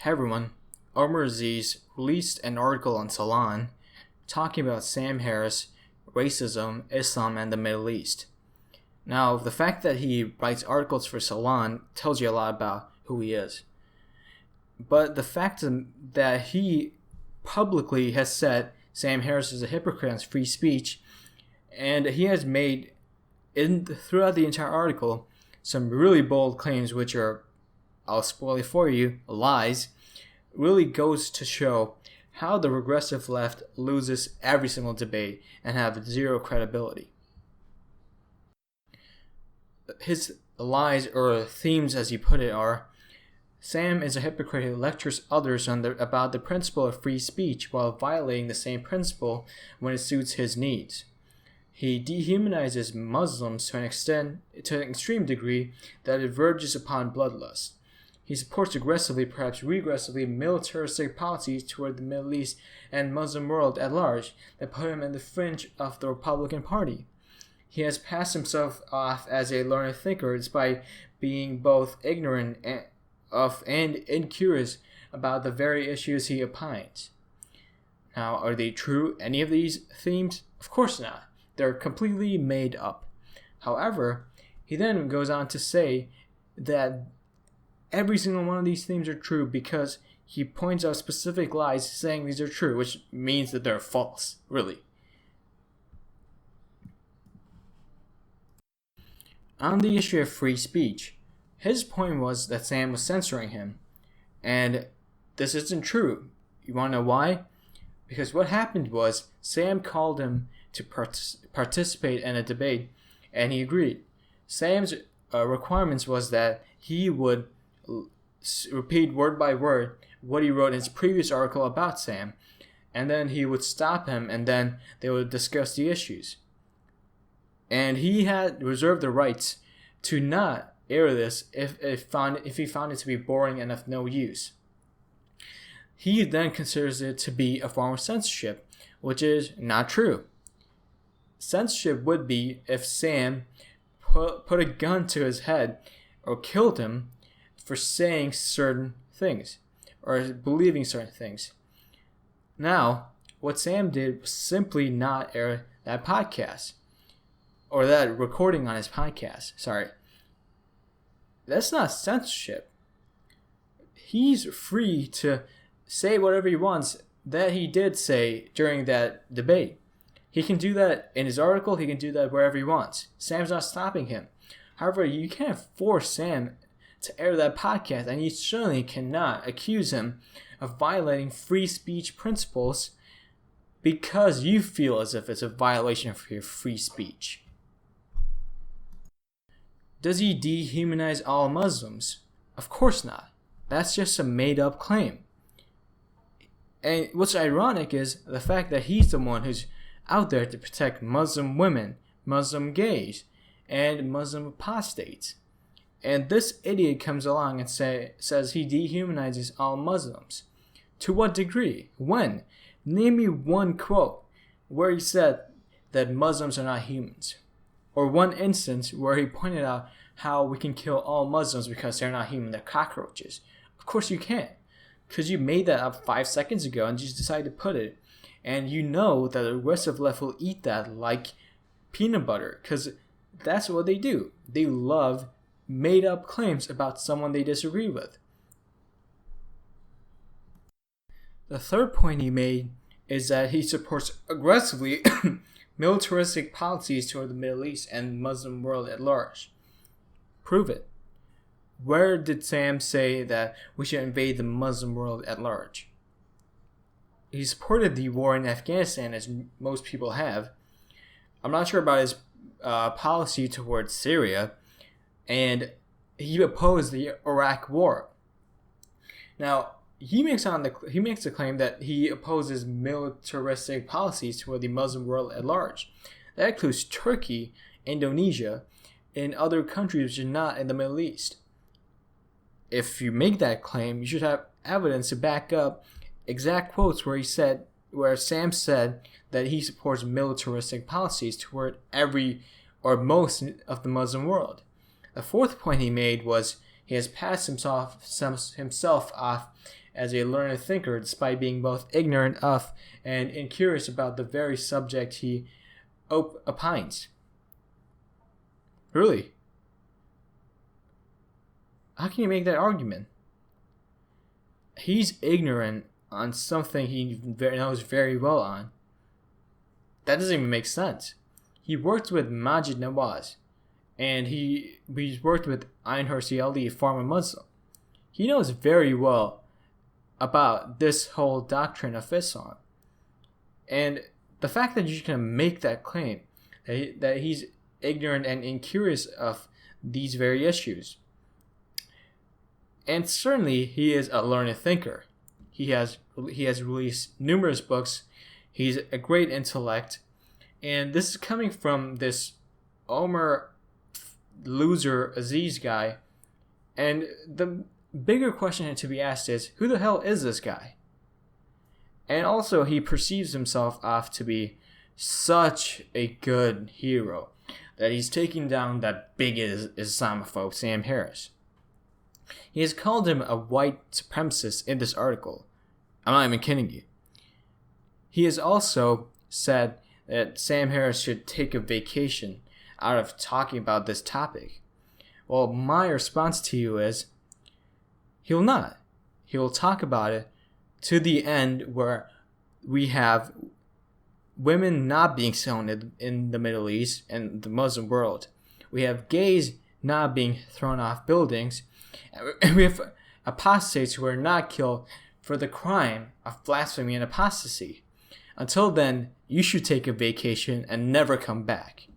Hey everyone, Omer Aziz released an article on Salon talking about Sam Harris, racism, Islam, and the Middle East. Now, the fact that he writes articles for Salon tells you a lot about who he is. But the fact that he publicly has said Sam Harris is a hypocrite on free speech, and he has made, throughout the entire article, some really bold claims which are, I'll spoil it for you, lies, really goes to show how the regressive left loses every single debate and have zero credibility. His lies, or themes as you put it, are: Sam is a hypocrite who lectures others about the principle of free speech while violating the same principle when it suits his needs. He dehumanizes Muslims to an extreme degree that it verges upon bloodlust. He supports aggressively, perhaps regressively, militaristic policies toward the Middle East and Muslim world at large that put him in the fringe of the Republican Party. He has passed himself off as a learned thinker despite being both ignorant and incurious about the very issues he opines. Now, are they true, any of these themes? Of course not. They're completely made up. However, he then goes on to say that every single one of these themes are true because he points out specific lies saying these are true, which means that they're false, really. On the issue of free speech, his point was that Sam was censoring him, and this isn't true. You want to know why? Because what happened was Sam called him to participate in a debate, and he agreed. Sam's requirements was that he would repeat word by word what he wrote in his previous article about Sam, and then he would stop him, and then they would discuss the issues. And he had reserved the rights to not air this if he found it to be boring and of no use. He then considers it to be a form of censorship, which is not true. Censorship would be if Sam put a gun to his head or killed him for saying certain things or believing certain things. Now, what Sam did was simply not air that podcast or that recording on his podcast. Sorry. That's not censorship. He's free to say whatever he wants that he did say during that debate. He can do that in his article. He can do that wherever he wants. Sam's not stopping him. However, you can't force Sam to air that podcast, and you certainly cannot accuse him of violating free speech principles because you feel as if it's a violation of your free speech. Does he dehumanize all Muslims? Of course not. That's just a made-up claim. And what's ironic is the fact that he's the one who's out there to protect Muslim women, Muslim gays, and Muslim apostates. And this idiot comes along and says he dehumanizes all Muslims. To what degree? When? Name me one quote where he said that Muslims are not humans. Or one instance where he pointed out how we can kill all Muslims because they're not human, they're cockroaches. Of course you can't. Because you made that up 5 seconds ago and just decided to put it. And you know that the regressive left will eat that like peanut butter. Because that's what they do. They love made up claims about someone they disagree with. The third point he made is that he supports aggressively militaristic policies toward the Middle East and Muslim world at large. Prove it. Where did Sam say that we should invade the Muslim world at large? He supported the war in Afghanistan, as most people have. I'm not sure about his policy towards Syria, and he opposed the Iraq war. Now, he makes the claim that he opposes militaristic policies toward the Muslim world at large. That includes Turkey, Indonesia, and other countries which are not in the Middle East. If you make that claim, you should have evidence to back up exact quotes where Sam said that he supports militaristic policies toward every or most of the Muslim world. The fourth point he made was he has passed himself off as a learned thinker despite being both ignorant of and incurious about the very subject he opines. Really? How can you make that argument? He's ignorant on something he knows very well on. That doesn't even make sense. He worked with Majid Nawaz, and he's worked with Ayn Hirsi Ali, a former Muslim. He knows very well about this whole doctrine of Islam. And the fact that you can make that claim, that he's ignorant and incurious of these very issues. And certainly he is a learned thinker. He has released numerous books. He's a great intellect. And this is coming from this Omer loser Aziz guy. And the bigger question to be asked is, who the hell is this guy? And also, he perceives himself off to be such a good hero that he's taking down that big Islamophobe Sam Harris. He has called him a white supremacist in this article. I'm not even kidding you. He has also said that Sam Harris should take a vacation out of talking about this topic. Well, my response to you is, he will not. He will talk about it to the end where we have women not being stoned in the Middle East and the Muslim world. We have gays not being thrown off buildings. And we have apostates who are not killed for the crime of blasphemy and apostasy. Until then, you should take a vacation and never come back.